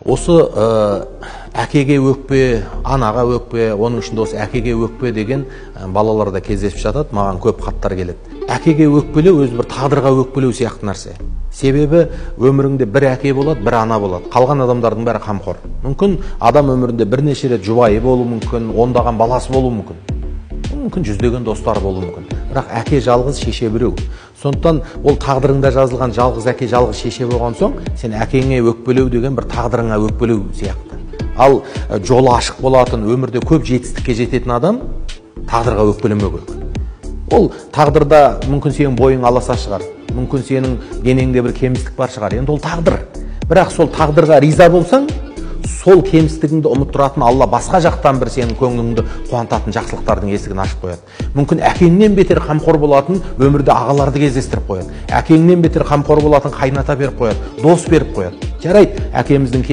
Осы әкеге өкпе, анаға өкпе, оның ішінде осы әкеге өкпе деген балаларда кездесіп жатады, маған көп хаттар келеді. Әкеге өкпелеу өзі бір тағдырға өкпелеу сияқты нәрсе. Себебі өміріңде бір әке болады, бір ана болады. Қалған адамдардың бәрі қамқор. Мүмкін адам өмірінде бірнеше рет жұбайы болуы мүмкін, ондаған баласы болуы мүмкін. Мүмкін жүздеген достары болуы мүмкін. Бірақ әке жалғыз, шеше біреу. Сондықтан ол тағдырыңда жазылған жалғыз әке, жалғыз шеше болған соң, сен әкеңе өкпелеу деген бір тағдырыңа өкпелеу сияқты. Ал жолы ашық болатын, өмірде көп жетістікке жететін адам тағдырға өкпелемеу керек. Ол тағдырда мүмкін сенің бойың аласа шығар, мүмкін сенің денеңде бір кемістік бар шығар. Енді ол тағдыр. Бірақ сол тағдырға риза болсаң, сол кемістігіңді ұмыттыратын Алла басқа жақтан бір сенің көңіліңді қуантатын жақсылықтардың есігін ашып қояды. Мүмкін әкеңнен бетер қамқор болатын өмірде ағаларды кездестіріп қояды. Әкеңнен бетер қамқор болатын қайната беріп қояды, дос беріп қояды. Жарайды, әкеміздің